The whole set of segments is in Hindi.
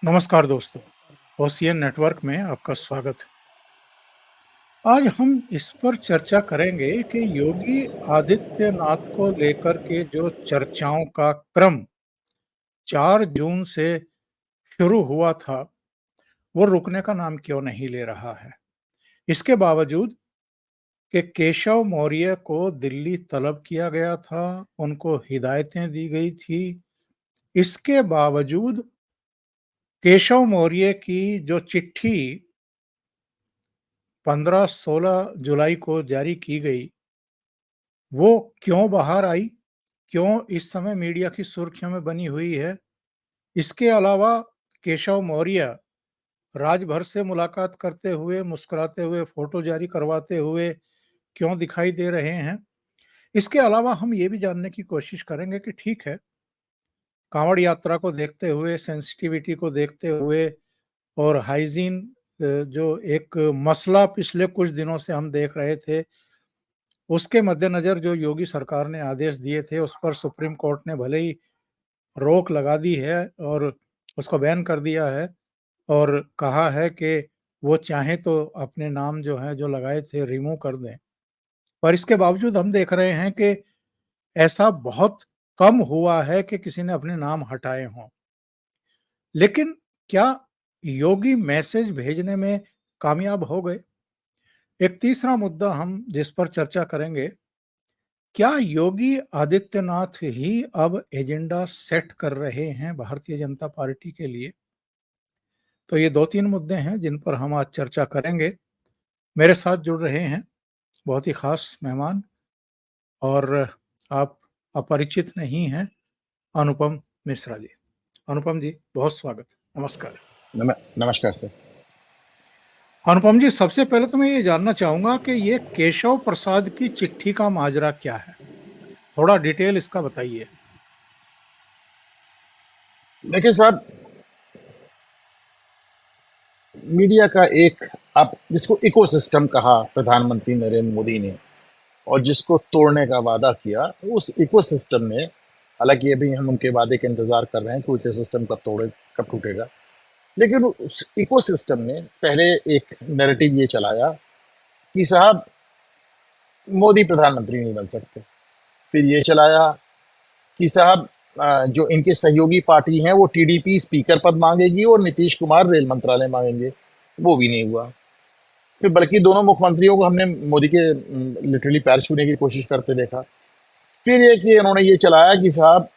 नमस्कार दोस्तों, ओशियन नेटवर्क में आपका स्वागत है। आज हम इस पर चर्चा करेंगे कि योगी आदित्यनाथ को लेकर के जो चर्चाओं का क्रम 4 जून से शुरू हुआ था, वो रुकने का नाम क्यों नहीं ले रहा है। इसके बावजूद कि केशव मौर्य को दिल्ली तलब किया गया था, उनको हिदायतें दी गई थी, इसके बावजूद केशव मौर्य की जो चिट्ठी 15-16 जुलाई को जारी की गई, वो क्यों बाहर आई? क्यों इस समय मीडिया की सुर्खियों में बनी हुई है? इसके अलावा केशव मौर्य राजभर से मुलाकात करते हुए, मुस्कुराते हुए, फोटो जारी करवाते हुए क्यों दिखाई दे रहे हैं? इसके अलावा हम ये भी जानने की कोशिश करेंगे कि ठीक है, कांवड़ यात्रा को देखते हुए, सेंसिटिविटी को देखते हुए और हाइजीन जो एक मसला पिछले कुछ दिनों से हम देख रहे थे, उसके मद्देनज़र जो योगी सरकार ने आदेश दिए थे, उस पर सुप्रीम कोर्ट ने भले ही रोक लगा दी है और उसको बैन कर दिया है और कहा है कि वो चाहें तो अपने नाम जो हैं, जो लगाए थे रिमूव कर दें। पर इसके बावजूद हम देख रहे हैं कि ऐसा बहुत कम हुआ है कि किसी ने अपने नाम हटाए हों। लेकिन क्या योगी मैसेज भेजने में कामयाब हो गए? एक तीसरा मुद्दा हम जिस पर चर्चा करेंगे, क्या योगी आदित्यनाथ ही अब एजेंडा सेट कर रहे हैं भारतीय जनता पार्टी के लिए? तो ये 2-3 मुद्दे हैं जिन पर हम आज चर्चा करेंगे। मेरे साथ जुड़ रहे हैं बहुत ही खास मेहमान और आप अपरिचित नहीं हैं, अनुपम मिश्रा जी। अनुपम जी, बहुत स्वागत। नमस्कार। नमस्कार सर। अनुपम जी, सबसे पहले तो मैं ये जानना चाहूँगा कि ये केशव प्रसाद की चिट्ठी का माजरा क्या है? थोड़ा डिटेल इसका बताइए। देखिए साहब, मीडिया का एक, आप जिसको इकोसिस्टम कहा प्रधानमंत्री नरेंद्र मोदी ने, और जिसको तोड़ने का वादा किया, उस इकोसिस्टम में, हालांकि अभी हम उनके वादे का इंतजार कर रहे हैं कि इकोसिस्टम कब टूटेगा, लेकिन उस इकोसिस्टम ने पहले एक नैरेटिव ये चलाया कि साहब मोदी प्रधानमंत्री नहीं बन सकते। फिर ये चलाया कि साहब जो इनके सहयोगी पार्टी हैं वो टीडीपी स्पीकर पद मांगेगी और नीतीश कुमार रेल मंत्रालय मांगेंगे। वो भी नहीं हुआ। फिर बल्कि दोनों मुख्यमंत्रियों को हमने मोदी के लिटरली पैर छूने की कोशिश करते देखा। फिर ये कि इन्होंने ये चलाया कि साहब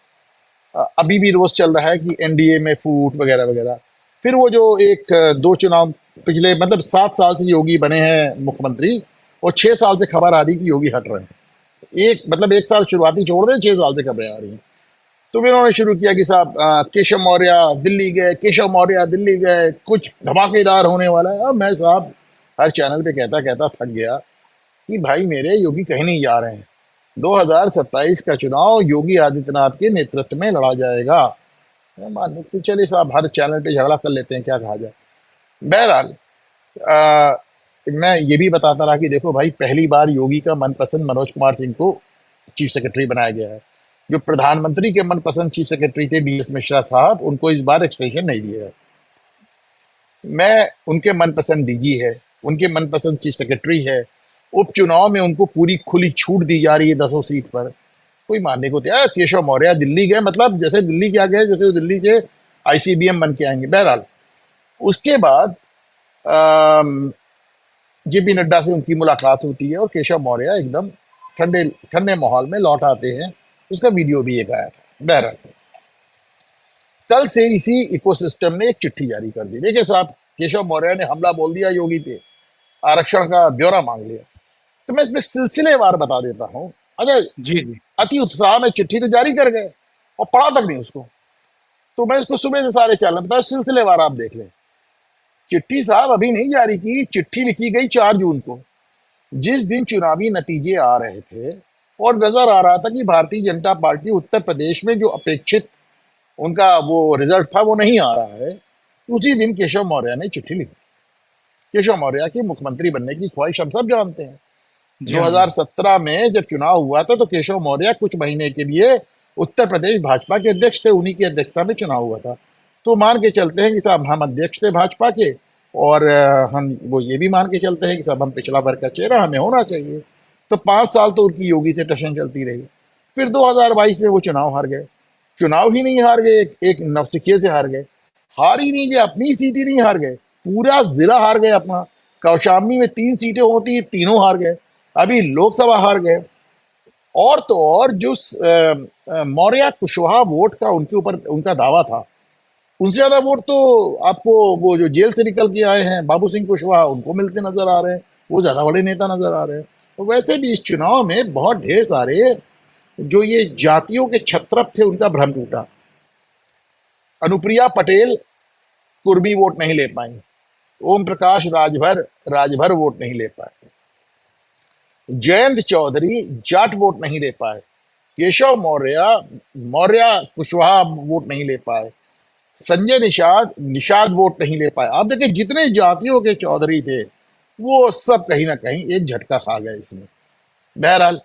अभी भी रोज चल रहा है कि एनडीए में फूट वगैरह वगैरह। फिर वो जो एक दो चुनाव पिछले, मतलब 7 साल से योगी बने हैं मुख्यमंत्री, और 6 साल से खबर आ रही कि योगी हट रहे हैं। एक मतलब 1 साल शुरुआती छोड़ दें, 6 साल से खबरें आ रही हैं। तो फिर उन्होंने शुरू किया कि साहब केशव मौर्य दिल्ली गए, केशव मौर्य दिल्ली गए, कुछ धमाकेदार होने वाला है। अब मैं साहब हर चैनल पे कहता कहता थक गया कि भाई मेरे, योगी कहीं नहीं जा रहे हैं। 2027 का चुनाव योगी आदित्यनाथ के नेतृत्व में लड़ा जाएगा। मैं मान तो चलिए साहब, हर चैनल पे झगड़ा कर लेते हैं, क्या कहा जाए। बहरहाल मैं ये भी बताता रहा कि देखो भाई, पहली बार योगी का मनपसंद मनोज कुमार सिंह को चीफ सेक्रेटरी बनाया गया है। जो प्रधानमंत्री के मनपसंद चीफ सेक्रेटरी थे डीएस मिश्रा साहब, उनको इस बार एक्सटेंशन नहीं दिया है। मैं उनके मनपसंद डीजी है, उनके मनपसंद चीफ सेक्रेटरी है। उपचुनाव में उनको पूरी खुली छूट दी जा रही है 10 सीट पर। कोई मानने को तैयार। केशव मौर्य दिल्ली गए, मतलब जैसे दिल्ली क्या गए, जैसे वो दिल्ली से आईसीबीएम बन के आएंगे। बहरहाल उसके बाद जेपी नड्डा से उनकी मुलाकात होती है और केशव मौर्य एकदम ठंडे ठंडे माहौल में लौट आते हैं। उसका वीडियो भी एक आया था। बहरहाल कल से इसी इकोसिस्टम ने एक चिट्ठी जारी कर दी। देखिए साहब, केशव मौर्य ने हमला बोल दिया योगी पे, आरक्षण का ब्यौरा मांग लिया। तो मैं इसमें सिलसिलेवार बता देता हूँ। अच्छा, जी, जी। अति उत्साह में चिट्ठी तो जारी कर गए और पढ़ा तक नहीं उसको। तो मैं इसको सुबह से सारे चैनल बताया, सिलसिलेवार आप देख लें। चिट्ठी साहब अभी नहीं जारी की, चिट्ठी लिखी गई 4 जून को, जिस दिन चुनावी नतीजे आ रहे थे और नजर आ रहा था कि भारतीय जनता पार्टी उत्तर प्रदेश में जो अपेक्षित उनका वो रिजल्ट था वो नहीं आ रहा है। उसी दिन केशव मौर्य ने चिट्ठी लिखी। केशव मौर्य की मुख्यमंत्री बनने की ख्वाहिश हम सब जानते हैं। जी हाँ, जी। 2017 में जब चुनाव हुआ था तो केशव मौर्य कुछ महीने के लिए उत्तर प्रदेश भाजपा के अध्यक्ष थे, उन्हीं की अध्यक्षता में चुनाव हुआ था। तो मान के चलते हैं कि साहब हम अध्यक्ष थे भाजपा के, और हम वो ये भी मान के चलते हैं कि साहब हम पिछला वर्ग का चेहरा, हमें होना चाहिए। तो 5 साल तो उनकी योगी से टशन चलती रही। फिर 2022 में वो चुनाव हार गए। चुनाव ही नहीं हार गए, एक नवसिखिए से हार गए। हार ही नहीं गए, अपनी सीट ही नहीं हार गए, पूरा जिला हार गए अपना। कौशाम्बी में 3 सीटें होती हैं, तीनों हार गए। अभी लोकसभा हार गए। और तो और जो मौर्य कुशवाहा वोट का उनके ऊपर उनका दावा था, उनसे ज्यादा वोट तो आपको वो जो जेल से निकल के आए हैं बाबू सिंह कुशवाहा, उनको मिलते नजर आ रहे हैं। वो ज्यादा बड़े नेता नजर आ रहे हैं। तो वैसे भी इस चुनाव में बहुत ढेर सारे जो ये जातियों के छत्रप थे, उनका भ्रम टूटा। अनुप्रिया पटेल कुर्मी वोट नहीं ले पाई। ओम प्रकाश राजभर वोट नहीं ले पाए। जयंत चौधरी जाट वोट नहीं ले पाए। केशव मौर्य कुशवाहा वोट नहीं ले पाए। संजय निषाद वोट नहीं ले पाए। आप देखिए जितने जातियों के चौधरी थे, वो सब कहीं ना कहीं एक झटका खा गए इसमें। बहरहाल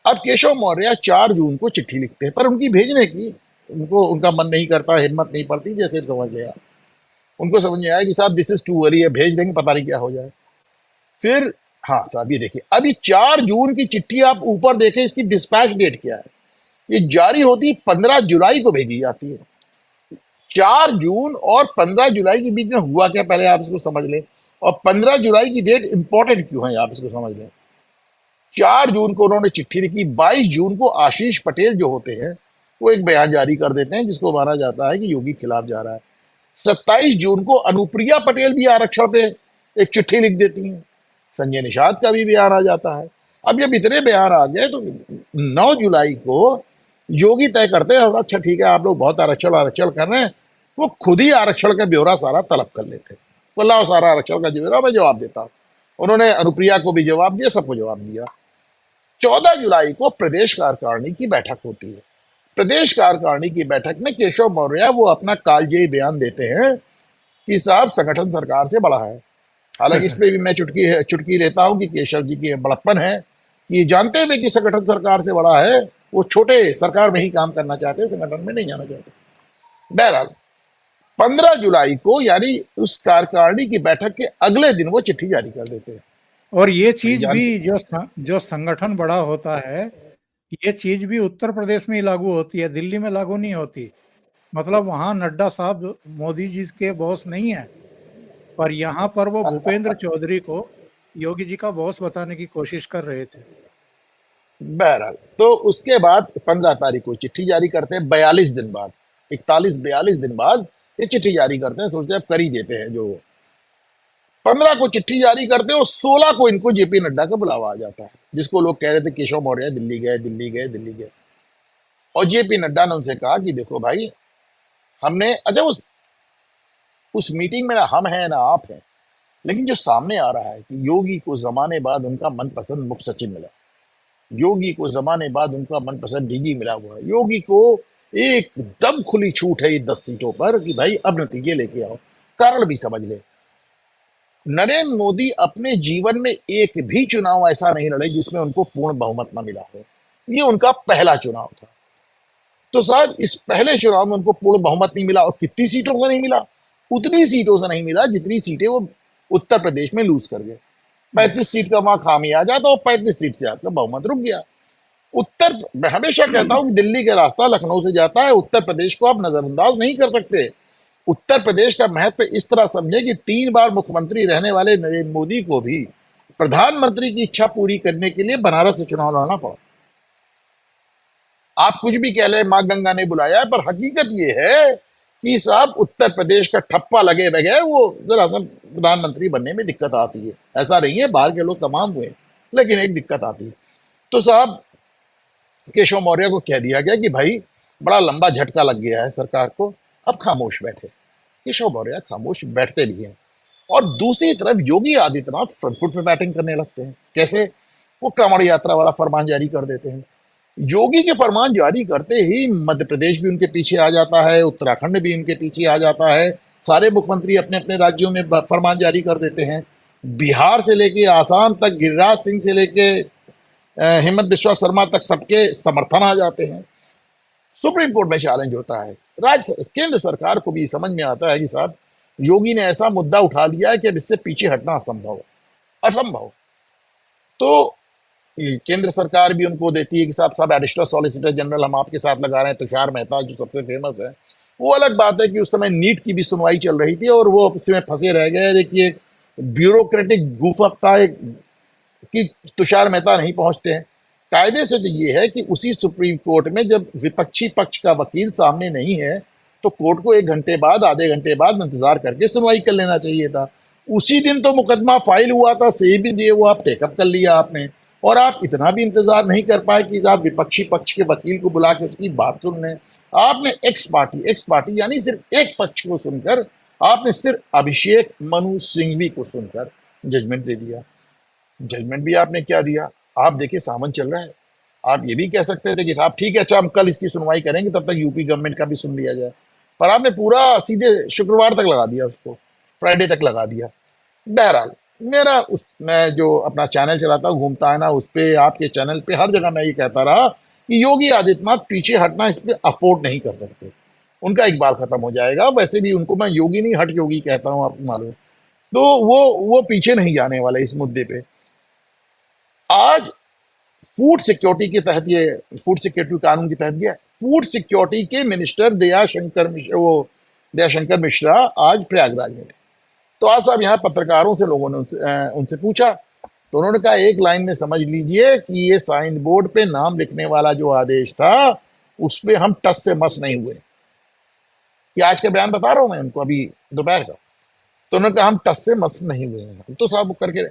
अब केशव मौर्य 4 जून को चिट्ठी लिखते हैं, पर उनकी भेजने की उनका मन नहीं करता, हिम्मत नहीं पड़ती, जैसे समझ लिया। उनको समझ में आया कि साहब दिस इज टू वरी है, भेज देंगे, पता नहीं क्या हो जाए। फिर हाँ साहब ये देखिए, अभी 4 जून की चिट्ठी आप ऊपर देखें, इसकी डिस्पैच डेट क्या है। ये जारी होती 15 जुलाई को भेजी जाती है। 4 जून और 15 जुलाई के बीच में हुआ क्या, पहले आप इसको समझ लें। और 15 जुलाई की डेट इंपॉर्टेंट क्यों है, आप इसको समझ लें। 4 जून को उन्होंने चिट्ठी लिखी। 22 जून को आशीष पटेल जो होते हैं, वो एक बयान जारी कर देते हैं, जिसको माना जाता है कि योगी खिलाफ जा रहा है। 27 जून को अनुप्रिया पटेल भी आरक्षण पे एक चिट्ठी लिख देती हैं। संजय निषाद का भी बयान आ जाता है। अब जब इतने बयान आ गए, तो 9 जुलाई को योगी तय करते हैं, अच्छा ठीक है, आप लोग बहुत आरक्षण कर रहे हैं। वो खुद ही आरक्षण का ब्यौरा सारा तलब कर लेते हैं। वो लाओ सारा आरक्षण का ब्यौरा, मैं जवाब देता हूं। उन्होंने अनुप्रिया को भी जवाब दिया, सबको जवाब दिया। 14 जुलाई को प्रदेश कार्यकारिणी की बैठक होती है। प्रदेश कार्यकारिणी की बैठक में केशव मौर्य वो अपना कालजयी बयान देते हैं कि साहब संगठन सरकार से बड़ा है। हालांकि इसमें भी मैं चुटकी लेता हूं कि केशव जी की बड़प्पन है कि जानते हुए कि संगठन सरकार से बड़ा है, वो छोटे सरकार में ही काम करना चाहते हैं, संगठन में नहीं जाना चाहते। बहरहाल 15 जुलाई को, यानी उस कार्यकारिणी की बैठक के अगले दिन, वो चिट्ठी जारी कर देते हैं। और ये भाई चीज भी जानते जो संगठन बड़ा होता है, ये चीज भी उत्तर प्रदेश में ही लागू होती है, दिल्ली में लागू नहीं होती। मतलब वहां नड्डा साहब मोदी जी के बॉस नहीं है, पर यहाँ पर वो भूपेंद्र चौधरी को योगी जी का बॉस बताने की कोशिश कर रहे थे। बहरहाल तो उसके बाद 15 तारीख को चिट्ठी जारी करते हैं। 42 दिन बाद, 41-42 दिन बाद ये चिट्ठी जारी करते हैं। सोचते हैं अब कर ही देते हैं जो। 15 को चिट्ठी जारी करते हैं और 16 को इनको जेपी नड्डा का बुलावा आ जाता है, जिसको लोग कह रहे थे केशव मौर्य दिल्ली गए। और जेपी नड्डा ने उनसे कहा कि देखो भाई, हमने अच्छा उस मीटिंग में ना हम हैं ना आप हैं, लेकिन जो सामने आ रहा है कि योगी को जमाने बाद उनका मनपसंद मुख्य सचिव मिला, योगी को जमाने बाद उनका मनपसंद डीजी मिला हुआ है, योगी को एकदम खुली छूट है ये 10 सीटों पर कि भाई अब नतीजे लेके आओ। कारण भी समझ ले, नरेंद्र मोदी अपने जीवन में एक भी चुनाव ऐसा नहीं लड़े जिसमें उनको पूर्ण बहुमत न मिला हो। ये उनका पहला चुनाव था। तो साहब इस पहले चुनाव में उनको पूर्ण बहुमत नहीं मिला। और कितनी सीटों से नहीं मिला? उतनी सीटों से नहीं मिला जितनी सीटें वो उत्तर प्रदेश में लूज कर गए। 35 सीट का वहां खामियाजा था और 35 सीट से आपका बहुमत रुक गया। मैं हमेशा कहता हूं कि दिल्ली का रास्ता लखनऊ से जाता है, उत्तर प्रदेश को आप नजरअंदाज नहीं कर सकते। उत्तर प्रदेश का महत्व इस तरह समझे कि 3 बार मुख्यमंत्री रहने वाले नरेंद्र मोदी को भी प्रधानमंत्री की इच्छा पूरी करने के लिए बनारस से चुनाव लड़ना पड़ा। आप कुछ भी कह ले, मां गंगा ने बुलाया, पर हकीकत यह है कि साहब उत्तर प्रदेश का ठप्पा लगे बगैर वो जरा सा प्रधानमंत्री बनने में दिक्कत आती है। ऐसा नहीं है, बाहर के लोग तमाम हुए, लेकिन एक दिक्कत आती है। तो साहब केशव मौर्य को कह दिया गया कि भाई बड़ा लंबा झटका लग गया है सरकार को, अब खामोश बैठे। केशव मौर्य खामोश बैठते भी हैं। और दूसरी तरफ योगी आदित्यनाथ फ्रंट फुट पे बैटिंग करने लगते हैं। कैसे? वो कांवड़ यात्रा वाला फरमान जारी कर देते हैं। योगी के फरमान जारी करते ही मध्य प्रदेश भी उनके पीछे आ जाता है, उत्तराखंड भी उनके पीछे आ जाता है। सारे मुख्यमंत्री अपने अपने राज्यों में फरमान जारी कर देते हैं। बिहार से लेके आसाम तक, गिरिराज सिंह से लेके हेमंत बिश्वा शर्मा तक सबके समर्थन आ जाते हैं। सुप्रीम कोर्ट में चैलेंज होता है। केंद्र सरकार को भी समझ में आता है कि साहब योगी ने ऐसा मुद्दा उठा लिया है कि अब इससे पीछे हटना असंभव है, असंभव। तो केंद्र सरकार भी उनको देती है कि साहब साहब एडिशनल सॉलिसिटर जनरल हम आपके साथ लगा रहे हैं, तुषार मेहता जो सबसे फेमस है। वो अलग बात है कि उस समय नीट की भी सुनवाई चल रही थी और वो उसमें फंसे रह गए। देखिए ब्यूरोक्रेटिक गुफकता कि तुषार मेहता नहीं पहुंचते हैं। कायदे से तो ये है कि उसी सुप्रीम कोर्ट में जब विपक्षी पक्ष का वकील सामने नहीं है तो कोर्ट को 1 घंटे बाद, आधे घंटे बाद इंतजार करके सुनवाई कर लेना चाहिए था। उसी दिन तो मुकदमा फाइल हुआ था, सेम ही डे वो आप टेकअप कर लिया आपने, और आप इतना भी इंतजार नहीं कर पाए कि आप विपक्षी पक्ष के वकील को बुला के उसकी बात सुन लें। आपने एक्स पार्टी यानी सिर्फ एक पक्ष को सुनकर आपने सिर्फ अभिषेक मनु सिंघवी को सुनकर जजमेंट दे दिया। जजमेंट भी आपने क्या दिया? आप देखिए सावन चल रहा है, आप ये भी कह सकते थे कि साहब ठीक है, अच्छा हम कल इसकी सुनवाई करेंगे, तब तक यूपी गवर्नमेंट का भी सुन लिया जाए। पर आपने पूरा सीधे शुक्रवार तक लगा दिया, उसको फ्राइडे तक लगा दिया। बहरहाल मैं जो अपना चैनल चलाता हूँ घूमता है ना, उस पे आपके चैनल पे हर जगह मैं ये कहता रहा कि योगी आदित्यनाथ पीछे हटना इस पे अफोर्ड नहीं कर सकते, उनका एक बार खत्म हो जाएगा। वैसे भी उनको मैं योगी नहीं हट योगी कहता हूँ, आपको मालूम। तो वो पीछे नहीं जाने वाले इस मुद्दे पे। आज फूड सिक्योरिटी के तहत, ये फूड सिक्योरिटी कानून के तहत ये फूड सिक्योरिटी के मिनिस्टर दयाशंकर मिश्रा आज प्रयागराज में थे। तो आज साहब यहाँ पत्रकारों से लोगों ने उनसे पूछा, तो उन्होंने कहा एक लाइन में समझ लीजिए कि ये साइन बोर्ड पे नाम लिखने वाला जो आदेश था उस पे हम टस से मस नहीं हुए। ये आज का बयान बता रहा हूं मैं उनको, अभी दोपहर का। तो उन्होंने कहा हम टस से मस नहीं हुए हैं, हम तो साहब करके रहे।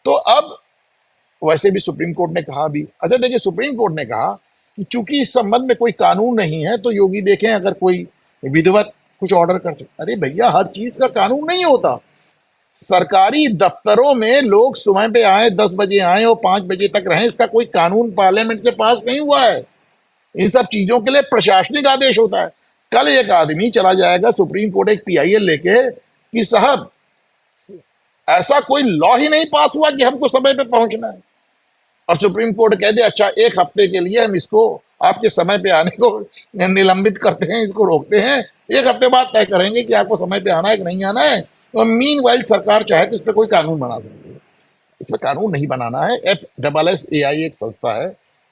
तो अब वैसे भी सुप्रीम कोर्ट ने कहा भी, अच्छा देखिए सुप्रीम कोर्ट ने कहा कि चूंकि इस संबंध में कोई कानून नहीं है तो योगी देखें अगर कोई विधिवत कुछ ऑर्डर कर सकते। अरे भैया हर चीज का कानून नहीं होता। सरकारी दफ्तरों में लोग सुबह पे आए, 10 बजे आए और 5 बजे तक रहें, इसका कोई कानून पार्लियामेंट से पास नहीं हुआ है। इन सब चीजों के लिए प्रशासनिक आदेश होता है। कल एक आदमी चला जाएगा सुप्रीम कोर्ट एक पीआईएल लेके कि साहब ऐसा कोई लॉ ही नहीं पास हुआ कि हमको समय पे पहुंचना है, और सुप्रीम कोर्ट कह दे अच्छा 1 हफ्ते के लिए हम इसको आपके समय पे आने को निलंबित करते हैं, इसको रोकते हैं, 1 हफ्ते बाद तय करेंगे कि आपको समय पे आना है कि नहीं आना है। तो मीन वाइल सरकार चाहे तो इस पर कोई कानून बना सकती है, इस पर कानून नहीं बनाना है। FSSAI एक संस्था है,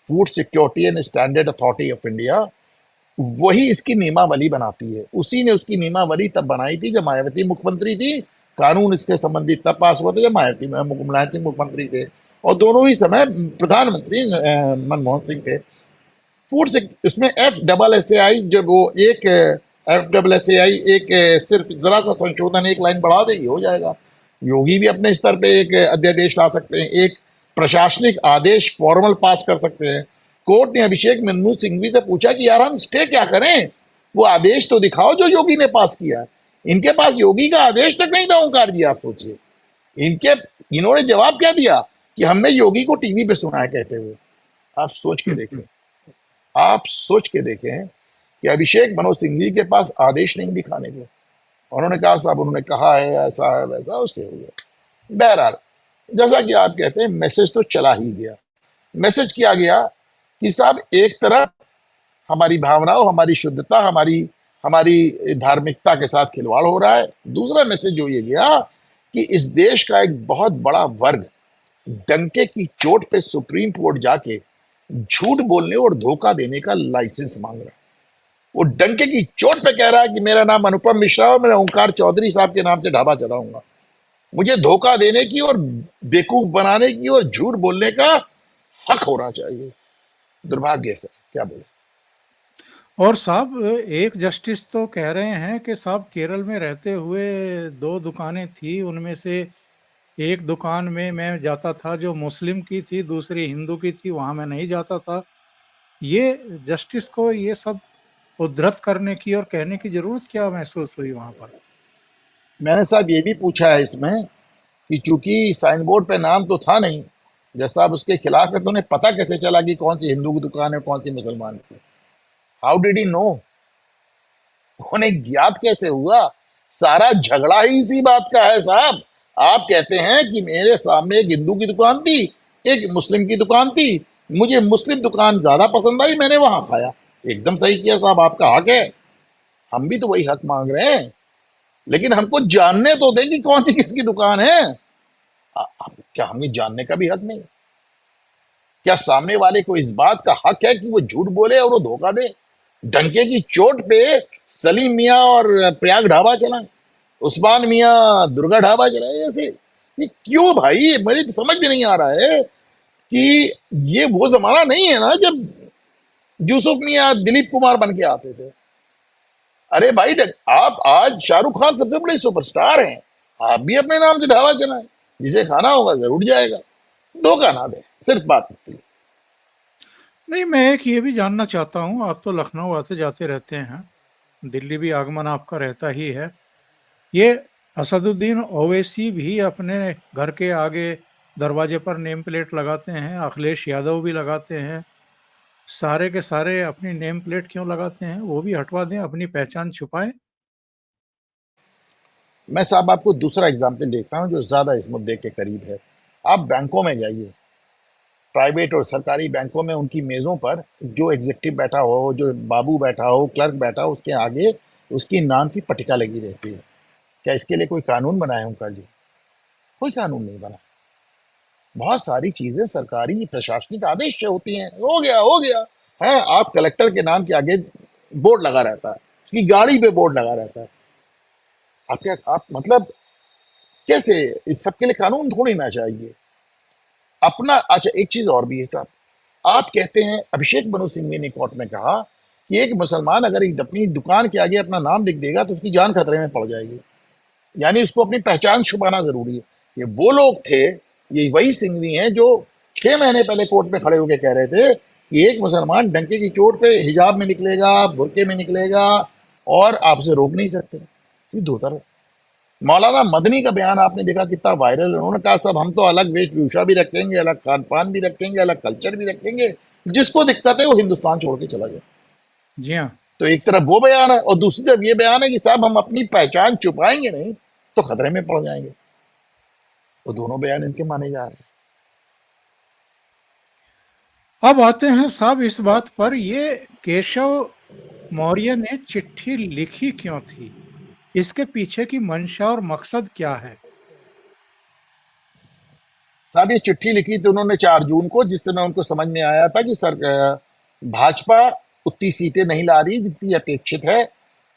food security and standard authority of India, वही इसकी नियमावली बनाती है। उसी ने उसकी नियमावली तब बनाई थी जब मायावती मुख्यमंत्री थी, कानून इसके संबंधित तब पास हुआ था जब मुलायम सिंह मुख्यमंत्री थे, और दोनों ही समय प्रधानमंत्री मनमोहन सिंह थे। फूड से उसमें FSSAI जब वो एक FSSAI एक सिर्फ जरा सा संशोधन, एक लाइन बढ़ा देगी हो जाएगा। योगी भी अपने स्तर पे एक अध्यादेश ला सकते हैं, एक प्रशासनिक आदेश फॉर्मल पास कर सकते हैं। कोर्ट ने अभिषेक मनु सिंघवी से पूछा कि यार हम स्टे क्या करें, वो आदेश तो दिखाओ जो योगी ने पास किया। इनके पास योगी का आदेश तक नहीं था ओंकार जी, आप सोचिए। इन्होंने जवाब क्या दिया कि हमने योगी को टीवी पे सुना है कहते हुए। आप सोच के देखें, आप सोच के देखें कि अभिषेक मनु सिंघवी के पास आदेश नहीं दिखाने को, उन्होंने कहा साहब उन्होंने कहा है ऐसा है वैसा, उसके हो गया। बहरहाल जैसा कि आप कहते हैं मैसेज तो चला ही गया। मैसेज किया गया कि साहब एक तरफ हमारी भावनाओं, हमारी शुद्धता, हमारी धार्मिकता के साथ खिलवाड़ हो रहा है। दूसरा मैसेज जो ये गया कि इस देश का एक बहुत बड़ा वर्ग डंके की चोट पे सुप्रीम कोर्ट जाके झूठ बोलने और धोखा देने का लाइसेंस मांग रहा है। वो डंके की चोट पे कह रहा है कि मेरा नाम अनुपम मिश्रा और मैं ओंकार चौधरी साहब के नाम से ढाबा चलाऊंगा। मुझे धोखा देने की और बेवकूफ बनाने की और झूठ बोलने का हक होना चाहिए। दुर्भाग्य से क्या बोले। और साहब एक जस्टिस तो कह रहे हैं कि साहब केरल में रहते हुए 2 दुकानें थी, उनमें से एक दुकान में मैं जाता था जो मुस्लिम की थी, दूसरी हिंदू की थी, वहां मैं नहीं जाता था। ये जस्टिस को ये सब उद्धृत करने की और कहने की जरूरत क्या महसूस हुई वहां पर? मैंने साहब ये भी पूछा है इसमें कि चूंकि साइन बोर्ड पे नाम तो था नहीं, जब साहब उसके खिलाफ है तो उन्हें पता कैसे चला कि कौन सी हिंदू की दुकान है कौन सी मुसलमान की? How did he know? उन्हें ज्ञात कैसे हुआ? सारा झगड़ा ही इसी बात का है साहब। आप कहते हैं कि मेरे सामने एक हिंदू की दुकान थी, एक मुस्लिम की दुकान थी, मुझे मुस्लिम दुकान ज्यादा पसंद आई, मैंने वहां खाया। एकदम सही किया साहब, आपका हक है, हम भी तो वही हक मांग रहे हैं, लेकिन हमको जानने तो दें कि कौन सी किसकी दुकान है। क्या हमें जानने का भी हक नहीं? क्या सामने वाले को इस बात का हक है कि वो झूठ बोले और वो धोखा दे? डंके की चोट पे सलीम मियाँ और प्रयाग ढाबा चलाएं, उस्मान मियाँ दुर्गा ढाबा चलाएं, ऐसे ये क्यों भाई? मेरी तो समझ में नहीं आ रहा है कि ये वो जमाना नहीं है ना जब यूसुफ मियाँ दिलीप कुमार बन के आते थे। अरे भाई, आप आज शाहरुख खान सबसे बड़े सुपरस्टार हैं, आप भी अपने नाम से ढाबा चलाएं, जिसे खाना होगा जरूर जाएगा, धोखा ना दे, सिर्फ बात होती है। नहीं, मैं एक ये भी जानना चाहता हूँ, आप तो लखनऊ आते-जाते रहते हैं, दिल्ली भी आगमन आपका रहता ही है। ये असदुद्दीन ओवैसी भी अपने घर के आगे दरवाजे पर नेम प्लेट लगाते हैं, अखिलेश यादव भी लगाते हैं, सारे के सारे अपनी नेम प्लेट क्यों लगाते हैं? वो भी हटवा दें, अपनी पहचान छुपाएँ। मैं साहब आपको दूसरा एग्जाम्पल देता हूं जो ज्यादा इस मुद्दे के करीब है। आप बैंकों में जाइए, प्राइवेट और सरकारी बैंकों में उनकी मेजों पर जो एग्जीक्यूटिव बैठा हो, जो बाबू बैठा हो, क्लर्क बैठा हो, उसके आगे उसकी नाम की पट्टिका लगी रहती है। क्या इसके लिए कोई कानून बना है उनका लिए? कोई कानून नहीं बना। बहुत सारी चीजें सरकारी प्रशासनिक आदेश से होती हैं, हो गया हो गया। है, आप कलेक्टर के नाम के आगे बोर्ड लगा रहता है, उसकी गाड़ी पे बोर्ड लगा रहता है। आप क्या, आप मतलब कैसे? इस सब के लिए कानून थोड़ी ना चाहिए अपना। अच्छा, एक चीज और भी है साहब, आप कहते हैं, अभिषेक मनु सिंघवी ने कोर्ट में कहा कि एक मुसलमान अगर अपनी दुकान के आगे अपना नाम लिख देगा तो उसकी जान खतरे में पड़ जाएगी, यानी उसको अपनी पहचान छुपाना जरूरी है। ये वो लोग थे, ये वही सिंघवी हैं जो 6 महीने पहले कोर्ट में खड़े होकर कह रहे थे कि एक मुसलमान डंके की चोट पे हिजाब में निकलेगा, बुरके में निकलेगा और आप उसे रोक नहीं सकते। ये धोतर है। मौलाना मदनी का बयान आपने देखा कितना वायरल है। उन्होंने कहा सब हम तो अलग वेशभूषा भी रखेंगे, अलग खान पान भी रखेंगे, अलग कल्चर भी रखेंगे, जिसको दिक्कत है वो हिंदुस्तान छोड़ के चला जाए। जी हाँ। तो एक तरफ वो बयान है और दूसरी तरफ ये बयान है कि साहब हम अपनी पहचान छुपाएंगे नहीं तो खतरे में पड़ जाएंगे। वो दोनों बयान इनके माने जा रहे हैं। अब आते हैं साहब इस बात पर, ये केशव मौर्य ने चिट्ठी लिखी क्यों थी? इसके पीछे की मंशा और मकसद क्या है? साहब ये चिट्ठी लिखी थी उन्होंने 4 जून को, जिस समय उनको समझ में आया था कि भाजपा उतनी सीटें नहीं ला रही जितनी अपेक्षित है।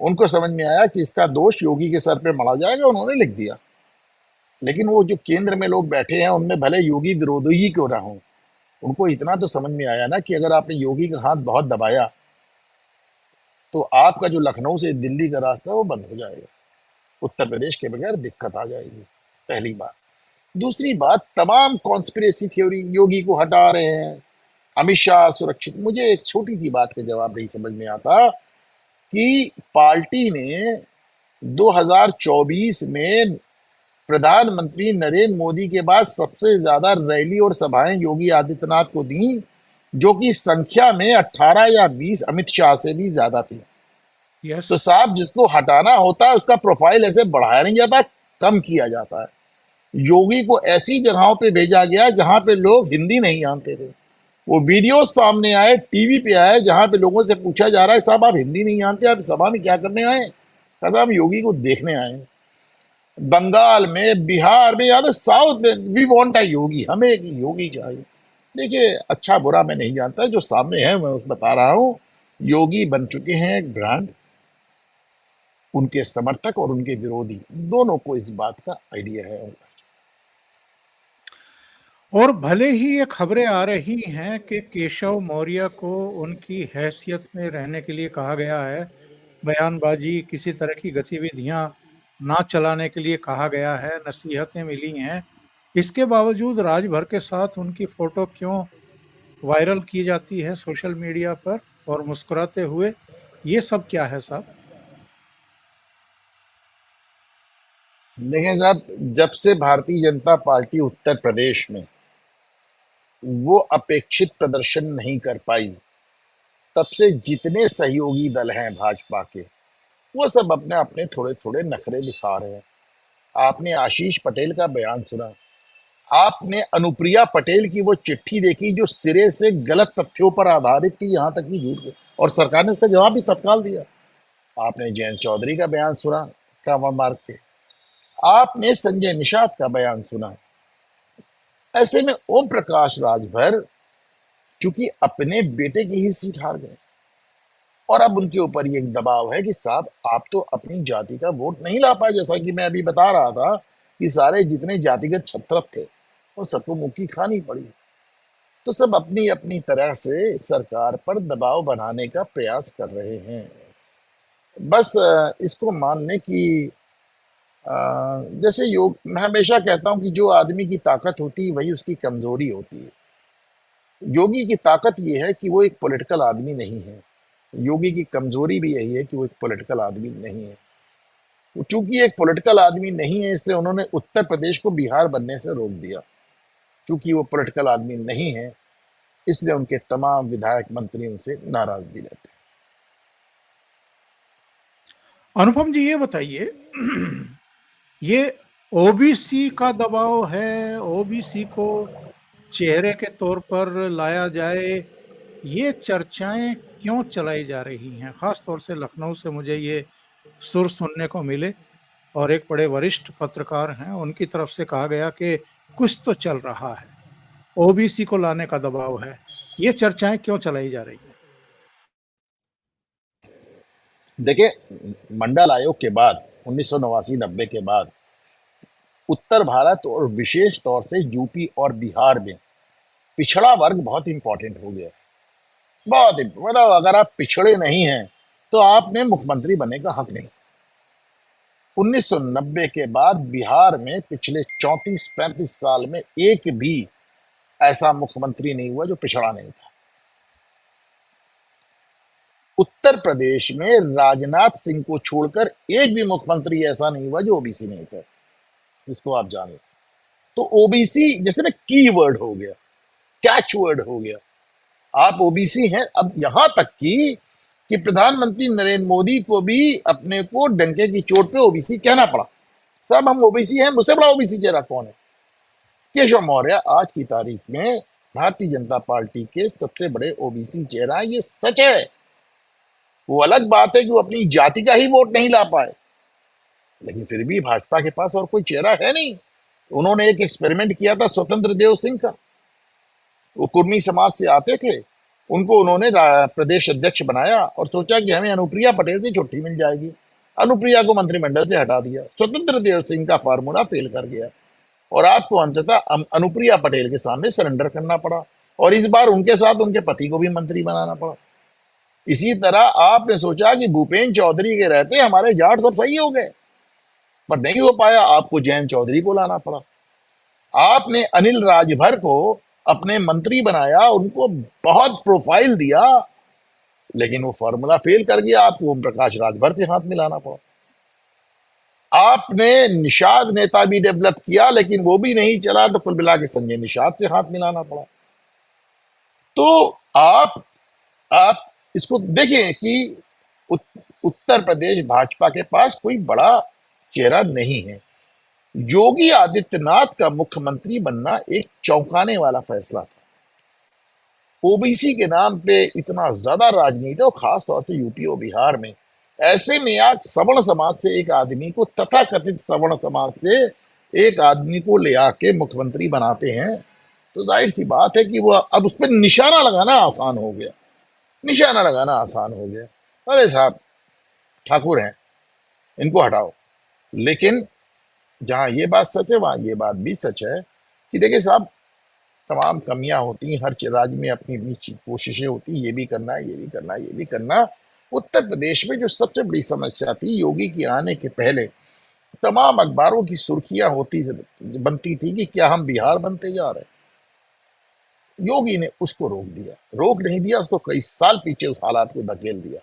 उनको समझ में आया कि इसका दोष योगी के सर पे मढ़ा जाएगा, उन्होंने लिख दिया। लेकिन वो जो केंद्र में लोग बैठे हैं उनमें भले योगी विरोधी ही क्यों ना हो, उनको इतना तो समझ में आया ना कि अगर आपने योगी का हाथ बहुत दबाया तो आपका जो लखनऊ से दिल्ली का रास्ता है वो बंद हो जाएगा, उत्तर प्रदेश के बगैर दिक्कत आ जाएगी। पहली बात। दूसरी बात, तमाम कॉन्स्पिरेसी थ्योरी योगी को हटा रहे हैं, अमित शाह सुरक्षित। मुझे एक छोटी सी बात का जवाब नहीं समझ में आता कि पार्टी ने 2024 में प्रधानमंत्री नरेंद्र मोदी के बाद सबसे ज्यादा रैली और सभाएं योगी आदित्यनाथ को दी, जो कि संख्या में 18 या 20 अमित शाह से भी ज्यादा थी। यस। तो साहब जिसको हटाना होता है उसका प्रोफाइल ऐसे बढ़ाया नहीं जाता, कम किया जाता है। योगी को ऐसी जगहों पे भेजा गया जहां पे लोग हिंदी नहीं जानते थे। वो वीडियो सामने आए, टीवी पे आए, जहां पे लोगों से पूछा जा रहा है साहब आप हिंदी नहीं जानते, आप सभा में क्या करने आए? कहा हम योगी को देखने आए हैं। बंगाल में, बिहार में, या तो साउथ में, वी वांट अ योगी, हमें एक योगी चाहिए। देखिए, अच्छा बुरा मैं नहीं जानता, जो सामने है मैं उस बता रहा हूँ। योगी बन चुके हैं एक ब्रांड। उनके समर्थक और उनके विरोधी दोनों को इस बात का आइडिया है। और भले ही ये खबरें आ रही हैं कि केशव मौर्य को उनकी हैसियत में रहने के लिए कहा गया है, बयानबाजी, किसी तरह की गतिविधियां ना चलाने के लिए कहा गया है, नसीहतें मिली हैं। इसके बावजूद राजभर के साथ उनकी फोटो क्यों वायरल की जाती है सोशल मीडिया पर और मुस्कुराते हुए? ये सब क्या है साहब? देखें साहब, जब से भारतीय जनता पार्टी उत्तर प्रदेश में वो अपेक्षित प्रदर्शन नहीं कर पाई, तब से जितने सहयोगी दल हैं भाजपा के, वो सब अपने अपने थोड़े थोड़े नखरे दिखा रहे हैं। आपने आशीष पटेल का बयान सुना, आपने अनुप्रिया पटेल की वो चिट्ठी देखी जो सिरे से गलत तथ्यों पर आधारित थी, यहां तक कि झूठ। और सरकार ने इसका जवाब भी तत्काल दिया। आपने जयंत चौधरी का बयान सुना कांवड़ मार्ग पे, आपने संजय निषाद का बयान सुना। ऐसे में ओम प्रकाश राजभर चूंकि अपने बेटे की ही सीट हार गए और अब उनके ऊपर ये एक दबाव है कि साहब आप तो अपनी जाति का वोट नहीं ला पाए, जैसा कि मैं अभी बता रहा था कि सारे जितने जातिगत छत्रप थे वो सबको मुक्की खानी पड़ी। तो सब अपनी अपनी तरह से सरकार पर दबाव बनाने का प्रयास कर रहे हैं। बस इसको मानने की जैसे योग, मैं हमेशा कहता हूं कि जो आदमी की ताकत होती है वही उसकी कमजोरी होती है। योगी की ताकत ये है कि वो एक पॉलिटिकल आदमी नहीं है, योगी की कमजोरी भी यही है कि वो एक पॉलिटिकल आदमी नहीं है। वो चूंकि एक पॉलिटिकल आदमी नहीं है इसलिए उन्होंने उत्तर प्रदेश को बिहार बनने से रोक दिया। चूंकि वो पॉलिटिकल आदमी नहीं है इसलिए उनके तमाम विधायक मंत्री उनसे नाराज भी रहते हैं। अनुपम जी ये बताइए ये ओबीसी का दबाव है, ओबीसी को चेहरे के तौर पर लाया जाए, ये चर्चाएं क्यों चलाई जा रही हैं? खास तौर से लखनऊ से मुझे ये सुर सुनने को मिले और एक बड़े वरिष्ठ पत्रकार हैं, उनकी तरफ से कहा गया कि कुछ तो चल रहा है, ओबीसी को लाने का दबाव है। ये चर्चाएं क्यों चलाई जा रही हैं? देखिए, मंडल आयोग के बाद 1989-90 के बाद उत्तर भारत और विशेष तौर से यूपी और बिहार में पिछड़ा वर्ग बहुत इंपॉर्टेंट हो गया। मतलब अगर आप पिछड़े नहीं हैं तो आपने मुख्यमंत्री बनने का हक नहीं। 1990 के बाद बिहार में पिछले 34-35 साल में एक भी ऐसा मुख्यमंत्री नहीं हुआ जो पिछड़ा नहीं था। उत्तर प्रदेश में राजनाथ सिंह को छोड़कर एक भी मुख्यमंत्री ऐसा नहीं हुआ जो ओबीसी नहीं था, जिसको आप जान लो। तो ओबीसी जैसे ना की वर्ड हो गया, कैच वर्ड हो गया। आप ओबीसी हैं। अब यहां तक कि प्रधानमंत्री नरेंद्र मोदी को भी अपने को डंके की चोट पे ओबीसी कहना पड़ा। साहब हम ओबीसी हैं, मुझसे बड़ा ओबीसी चेहरा कौन है? केशव मौर्य आज की तारीख में भारतीय जनता पार्टी के सबसे बड़े ओबीसी चेहरा, ये सच है। वो अलग बात है कि वो अपनी जाति का ही वोट नहीं ला पाए, लेकिन फिर भी भाजपा के पास और कोई चेहरा है नहीं। उन्होंने एक एक्सपेरिमेंट किया था स्वतंत्र देव सिंह का, वो कुर्मी समाज से आते थे, उनको उन्होंने प्रदेश अध्यक्ष बनाया और सोचा कि हमें अनुप्रिया पटेल से छुट्टी मिल जाएगी। अनुप्रिया को मंत्रिमंडल से हटा दिया। स्वतंत्र देव सिंह का फार्मूला फेल कर गया और आपको अंततः अनुप्रिया पटेल के सामने सरेंडर करना पड़ा और इस बार उनके साथ उनके पति को भी मंत्री बनाना पड़ा। इसी तरह आपने सोचा कि भूपेन्द्र चौधरी के रहते हमारे जाट सब सही हो गए, पर नहीं हो पाया, आपको जयंत चौधरी को लाना पड़ा। आपने अनिल राजभर को अपने मंत्री बनाया, उनको बहुत प्रोफाइल दिया, लेकिन वो फॉर्मूला फेल कर गया। आपको ओम प्रकाश राजभर से हाथ मिलाना पड़ा। आपने निषाद नेता भी डेवलप किया, लेकिन वो भी नहीं चला, तो कुल मिला के संजय निषाद से हाथ मिलाना पड़ा। तो आप इसको देखें कि उत्तर प्रदेश भाजपा के पास कोई बड़ा चेहरा नहीं है। योगी आदित्यनाथ का मुख्यमंत्री बनना एक चौंकाने वाला फैसला था। ओबीसी के नाम पे इतना ज्यादा राजनीति, और खास तौर से यूपी और बिहार में। ऐसे में आज सवर्ण समाज से एक आदमी को, तथाकथित सवर्ण समाज से एक आदमी को ले आके मुख्यमंत्री बनाते हैं, तो जाहिर सी बात है कि वो अब उस पर निशाना लगाना आसान हो गया। निशाना लगाना आसान हो गया। अरे साहब ठाकुर हैं, इनको हटाओ। लेकिन जहां ये बात सच है वहां ये बात भी सच है कि देखिए साहब, तमाम कमियां होती हैं, हर राज्य में अपनी अपनी कोशिशें होती, ये भी करना है, ये भी करना है, ये भी करना। उत्तर प्रदेश में जो सबसे बड़ी समस्या थी योगी के आने के पहले, तमाम अखबारों की सुर्खियां बनती थी कि क्या हम बिहार बनते जा रहे हैं। योगी ने उसको रोक दिया, रोक नहीं दिया, उसको कई साल पीछे उस हालात को धकेल दिया।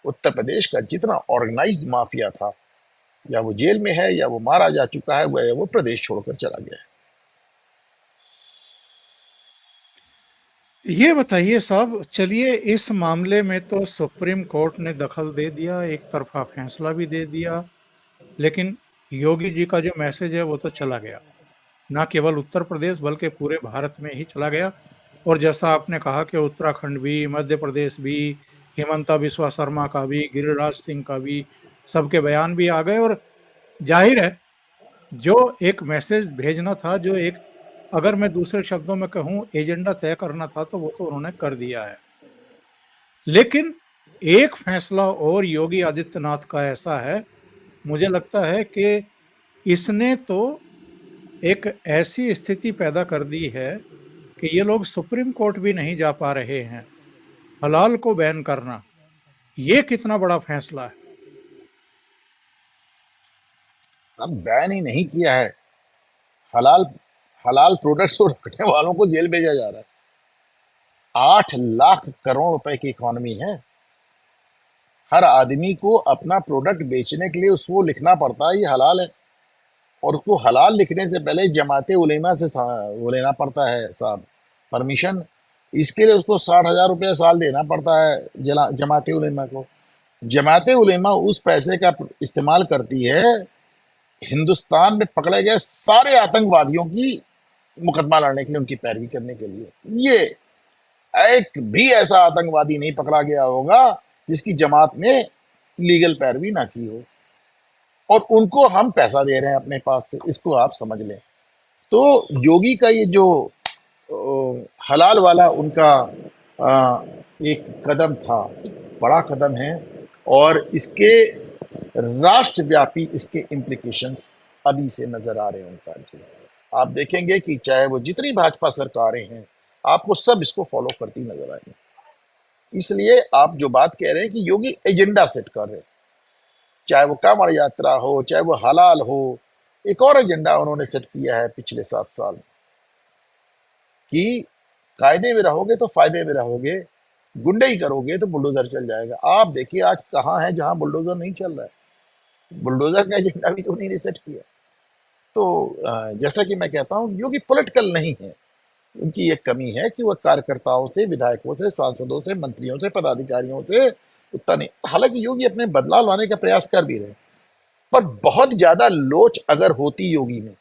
उत्तर प्रदेश का जितना ऑर्गेनाइज्ड माफिया था, या वो जेल में है, या वो मारा जा चुका है, या वो प्रदेश छोड़कर चला गया है। ये बताइए साहब, चलिए इस मामले में तो सुप्रीम कोर्ट ने दखल दे दिया, एक तरफा फैसला भी दे दिया, लेकिन योगी जी का जो मैसेज है वो तो चला गया, ना केवल उत्तर प्रदेश बल्कि पूरे भारत में ही चला गया। और जैसा आपने कहा कि उत्तराखंड भी, मध्य प्रदेश भी, हिमंता बिस्वा शर्मा का भी, गिरिराज सिंह का भी, सबके बयान भी आ गए। और जाहिर है जो एक मैसेज भेजना था, जो एक, अगर मैं दूसरे शब्दों में कहूं, एजेंडा तय करना था, तो वो तो उन्होंने कर दिया है। लेकिन एक फैसला और योगी आदित्यनाथ का ऐसा है, मुझे लगता है कि इसने तो एक ऐसी स्थिति पैदा कर दी है कि ये लोग सुप्रीम कोर्ट भी नहीं जा पा रहे हैं। हलाल को बैन करना, ये कितना बड़ा फैसला है। अब बैन ही नहीं किया है, हलाल हलाल प्रोडक्ट्स को रखने वालों को जेल भेजा जा रहा है। 8 लाख करोड़ रुपए की इकोनॉमी है। हर आदमी को अपना प्रोडक्ट बेचने के लिए उसको लिखना पड़ता है ये हलाल है, और उसको हलाल लिखने से पहले जमाते उलेमा से वो लेना पड़ता है साहब परमिशन। इसके लिए उसको 60,000 रुपया साल देना पड़ता है जमाते उलेमा को। जमाते उलेमा उस पैसे का इस्तेमाल करती है हिंदुस्तान में पकड़े गए सारे आतंकवादियों की मुकदमा लड़ने के लिए, उनकी पैरवी करने के लिए। ये एक भी ऐसा आतंकवादी नहीं पकड़ा गया होगा जिसकी जमात ने लीगल पैरवी ना की हो, और उनको हम पैसा दे रहे हैं अपने पास से, इसको आप समझ लें। तो योगी का ये जो हलाल वाला उनका अ, एक कदम था, बड़ा कदम है, और इसके राष्ट्रव्यापी इसके इम्प्लीकेशंस अभी से नजर आ रहे हैं उनका। आप देखेंगे कि चाहे वो जितनी भाजपा सरकारें हैं, आपको सब इसको फॉलो करती नजर आएंगी। इसलिए आप जो बात कह रहे हैं कि योगी एजेंडा सेट कर रहे हैं, चाहे वो कांवड़ यात्रा हो, चाहे वो हलाल हो, एक और एजेंडा उन्होंने सेट किया है पिछले 7 साल कि कायदे में रहोगे तो फायदे में रहोगे, गुंडई करोगे तो बुलडोजर चल जाएगा। आप देखिए आज कहाँ है जहां बुलडोजर नहीं चल रहा है। बुलडोजर का एजेंडा भी तो उन्हीं ने सेट किया। तो जैसा कि मैं कहता हूँ, योगी पॉलिटिकल नहीं है। उनकी एक कमी है कि वह कार्यकर्ताओं से, विधायकों से, सांसदों से, मंत्रियों से, पदाधिकारियों से उतना नहीं। हालांकि योगी अपने बदलाव लाने का प्रयास कर भी रहे, पर बहुत ज्यादा लोच अगर होती योगी में,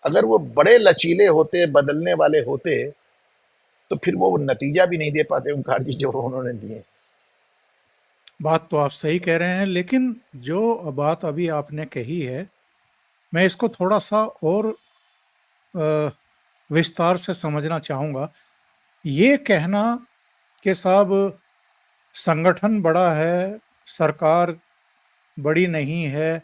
अगर वो बड़े लचीले होते, बदलने वाले होते, तो फिर वो नतीजा भी नहीं दे पाते ओंकार जी जो उन्होंने दिए। बात तो आप सही कह रहे हैं, लेकिन जो बात अभी आपने कही है, मैं इसको थोड़ा सा और विस्तार से समझना चाहूंगा। ये कहना कि साहब संगठन बड़ा है, सरकार बड़ी नहीं है,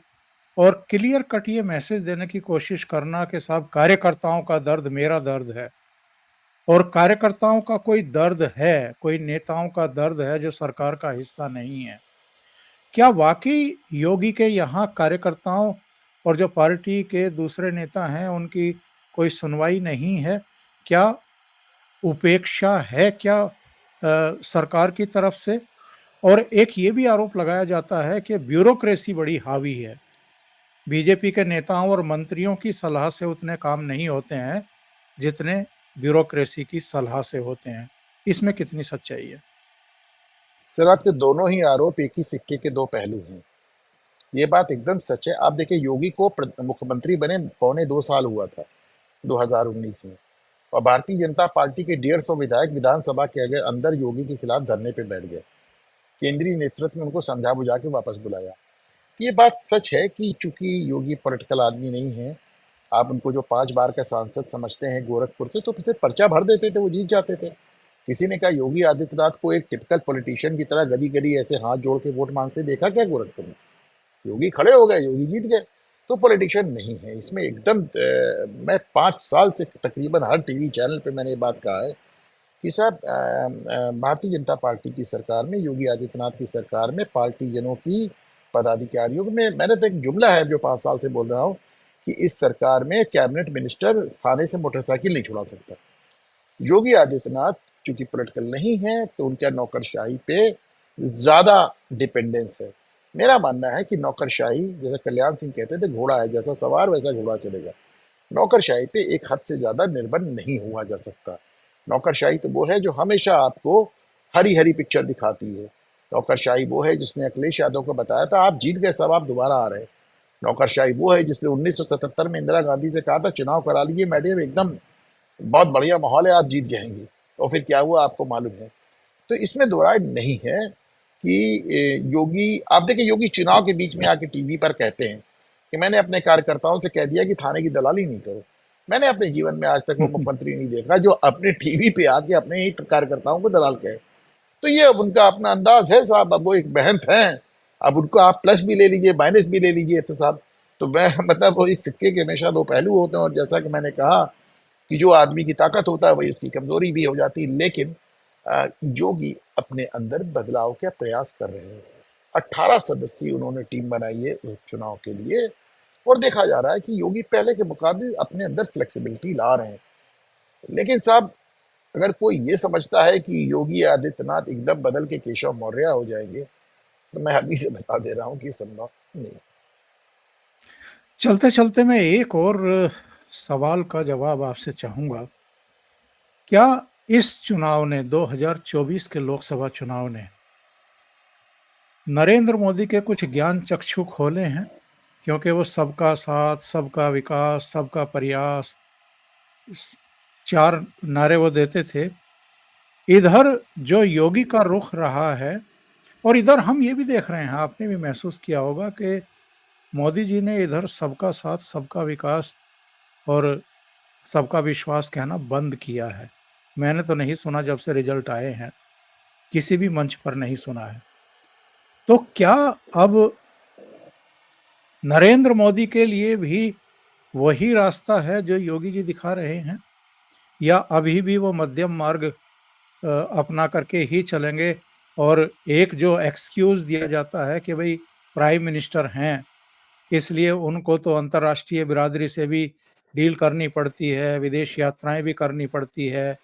और क्लियर कट ये मैसेज देने की कोशिश करना कि साहब कार्यकर्ताओं का दर्द मेरा दर्द है, और कार्यकर्ताओं का कोई दर्द है, कोई नेताओं का दर्द है जो सरकार का हिस्सा नहीं है। क्या वाकई योगी के यहाँ कार्यकर्ताओं और जो पार्टी के दूसरे नेता हैं उनकी कोई सुनवाई नहीं है? क्या उपेक्षा है क्या सरकार की तरफ से? और एक ये भी आरोप लगाया जाता है कि ब्यूरोक्रेसी बड़ी हावी है। बीजेपी के नेताओं और मंत्रियों की सलाह से उतने काम नहीं होते हैं जितने ब्यूरोक्रेसी की सलाह से होते हैं। इसमें कितनी सच्चाई है? सर, आपके दोनों ही आरोप एक ही सिक्के के दो पहलू हैं। ये बात एकदम सच है। आप देखिए, योगी को मुख्यमंत्री बने 2.25 साल हुआ था 2019 में, और भारतीय जनता पार्टी के 150 विधायक विधानसभा के अगर अंदर योगी के खिलाफ धरने पे बैठ गए। केंद्रीय नेतृत्व ने उनको समझा बुझा के वापस बुलाया। ये बात सच है कि चूंकि योगी पॉलिटिकल आदमी नहीं है, आप उनको जो 5 बार का सांसद समझते हैं गोरखपुर से, तो फिर से पर्चा भर देते थे, वो जीत जाते थे। किसी ने कहा योगी आदित्यनाथ को एक टिपिकल पॉलिटिशियन की तरह गली गली ऐसे हाथ जोड़ के वोट मांगते देखा क्या गोरखपुर में? योगी खड़े हो गए, योगी जीत गए। तो पॉलिटिशियन नहीं है इसमें एकदम। मैं 5 साल से तकरीबन हर टीवी चैनल पे मैंने ये बात कहा है कि साहब, भारतीय जनता पार्टी की सरकार में, योगी आदित्यनाथ की सरकार में, पार्टी जनों की, पदाधिकारियों में, मैंने तो एक जुमला है जो 5 साल से बोल रहा हूँ कि इस सरकार में कैबिनेट मिनिस्टर थाने से मोटरसाइकिल नहीं छुड़ा सकता। योगी आदित्यनाथ चूंकि पॉलिटिकल नहीं है, तो उनका नौकरशाही पे ज्यादा डिपेंडेंस है। मेरा मानना है कि नौकरशाही, जैसे कल्याण सिंह कहते थे, घोड़ा है, जैसा सवार वैसा घोड़ा चलेगा। नौकरशाही पे एक हद से ज्यादा निर्भर नहीं हुआ जा सकता। नौकरशाही तो वो है जो हमेशा आपको हरी हरी पिक्चर दिखाती है। नौकरशाही वो है जिसने अखिलेश यादव को बताया था आप जीत गए, सब आप दोबारा आ रहे हैं। नौकरशाही वो है जिसने 1977 में इंदिरा गांधी से कहा था चुनाव करा लीजिए मैडम, एकदम बहुत बढ़िया माहौल है, आप जीत जाएंगे। और फिर क्या हुआ आपको मालूम है। तो इसमें दो राय नहीं है कि योगी, आप देखिए योगी चुनाव के बीच में आके टीवी पर कहते हैं कि मैंने अपने कार्यकर्ताओं से कह दिया कि थाने की दलाली नहीं करो। मैंने अपने जीवन में आज तक वो मुख्यमंत्री नहीं देखा जो अपने टीवी पे आके अपने ही कार्यकर्ताओं को दलाल कहे। तो ये अब उनका अपना अंदाज है साहब, अब वो एक बहन है, अब उनको आप प्लस भी ले लीजिए माइनस भी ले लीजिए तो साहब, तो मैं मतलब वो इस सिक्के के हमेशा दो पहलू होते हैं, और जैसा कि मैंने कहा कि जो आदमी की ताकत होता है वही उसकी कमजोरी भी हो जाती है। लेकिन योगी अपने अंदर बदलाव का प्रयास कर रहे हैं। 18 सदस्यीय उन्होंने टीम बनाई है उपचुनाव के लिए, और देखा जा रहा है कि योगी पहले के मुकाबले अपने अंदर फ्लेक्सिबिलिटी ला रहे हैं। लेकिन साहब, अगर कोई ये समझता है कि योगी आदित्यनाथ एकदम बदल के केशव मौर्य हो जाएंगे, तो मैं अभी से बता दे रहा हूं कि संभव नहीं। चलते-चलते मैं एक और सवाल का जवाब आपसे चाहूँगा। क्या इस चुनाव ने 2024 के लोकसभा चुनाव ने नरेंद्र मोदी के कुछ ज्ञान चक्षु खोले हैं? क्योंकि वो सबका साथ, सबका विकास, सबका प्रयास, स 4 नारे वो देते थे। इधर जो योगी का रुख रहा है और इधर हम ये भी देख रहे हैं, आपने भी महसूस किया होगा कि मोदी जी ने इधर सबका साथ, सबका विकास और सबका विश्वास कहना बंद किया है। मैंने तो नहीं सुना जब से रिजल्ट आए हैं, किसी भी मंच पर नहीं सुना है। तो क्या अब नरेंद्र मोदी के लिए भी वही रास्ता है जो योगी जी दिखा रहे हैं? या अभी भी वो मध्यम मार्ग अपना करके ही चलेंगे और एक जो एक्सक्यूज़ दिया जाता है कि भई प्राइम मिनिस्टर हैं, इसलिए उनको तो अंतर्राष्ट्रीय बिरादरी से भी डील करनी पड़ती है, विदेश यात्राएँ भी करनी पड़ती है,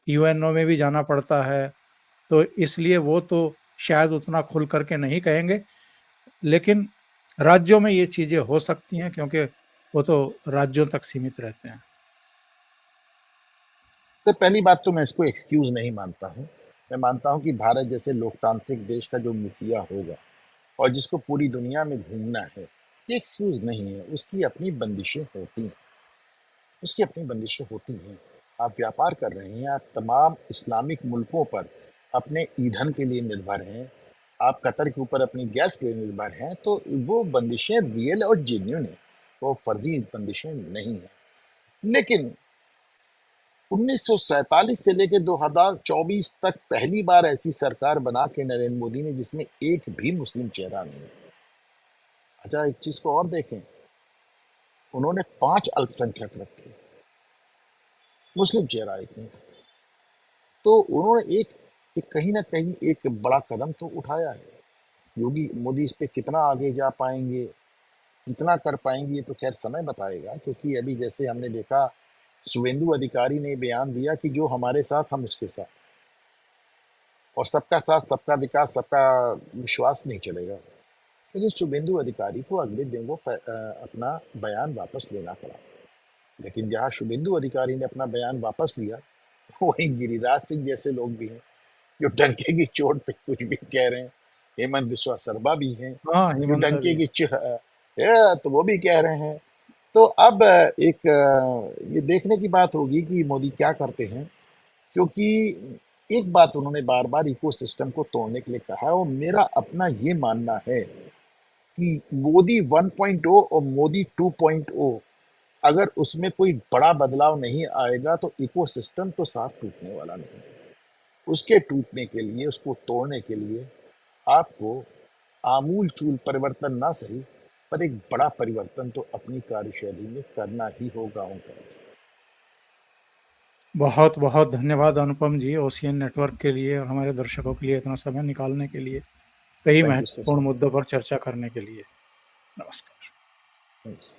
यूएनओ में भी जाना पड़ता है, तो इसलिए वो तो शायद उतना खुल कर के नहीं कहेंगे, लेकिन राज्यों में ये चीज़ें हो सकती हैं क्योंकि वो तो राज्यों तक सीमित रहते हैं। तो पहली बात तो मैं इसको एक्सक्यूज नहीं मानता हूँ। मैं मानता हूँ कि भारत जैसे लोकतांत्रिक देश का जो मुखिया होगा और जिसको पूरी दुनिया में घूमना है, ये एक्सक्यूज नहीं है। उसकी अपनी बंदिशें होती हैं, उसकी अपनी बंदिशें होती हैं। आप व्यापार कर रहे हैं, आप तमाम इस्लामिक मुल्कों पर अपने ईंधन के लिए निर्भर हैं, आप कतर के ऊपर अपनी गैस के लिए निर्भर हैं, तो वो बंदिशें रियल और जेन्युइन है, वो फर्जी बंदिशें नहीं है। लेकिन 1947 से लेकर 2024 तक पहली बार ऐसी सरकार बना के नरेंद्र मोदी ने जिसमें एक भी मुस्लिम चेहरा नहीं है। अच्छा, एक चीज को और देखें, उन्होंने 5 अल्पसंख्यक रखे, मुस्लिम चेहरा एक नहीं। तो उन्होंने एक कहीं ना कहीं एक बड़ा कदम तो उठाया है। योगी मोदी इस पे कितना आगे जा पाएंगे, कितना कर पाएंगे, ये तो खैर समय बताएगा। क्योंकि अभी जैसे हमने देखा, शुभेंदु अधिकारी ने बयान दिया कि जो हमारे साथ हम उसके साथ, और सबका साथ सबका विकास सबका विश्वास नहीं चलेगा। लेकिन शुभेंदु अधिकारी को अगले दिन वो अपना बयान वापस लेना पड़ा। लेकिन जहां शुभेंदु अधिकारी ने अपना बयान वापस लिया, वहीं गिरिराज सिंह जैसे लोग भी हैं जो डंके की चोट पे कुछ भी कह रहे हैं। हेमंत बिस्वा शर्मा भी हैं हाँ, जो हिमंता डंके भी। की तो वो भी कह रहे हैं। तो अब एक ये देखने की बात होगी कि मोदी क्या करते हैं। क्योंकि एक बात उन्होंने बार बार इकोसिस्टम को तोड़ने के लिए कहा है, और मेरा अपना ये मानना है कि मोदी 1.0 और मोदी 2.0, अगर उसमें कोई बड़ा बदलाव नहीं आएगा तो इकोसिस्टम तो साफ टूटने वाला नहीं है। उसके टूटने के लिए, उसको तोड़ने के लिए आपको आमूल चूल परिवर्तन ना सही, पर एक बड़ा परिवर्तन तो अपनी कार्यशैली में करना ही होगा उनका। बहुत-बहुत धन्यवाद अनुपम जी, ओशियन नेटवर्क के लिए और हमारे दर्शकों के लिए इतना समय निकालने के लिए, कई थैंक यू सर। महत्वपूर्ण मुद्दों पर चर्चा करने के लिए। नमस्कार। थैंक्स।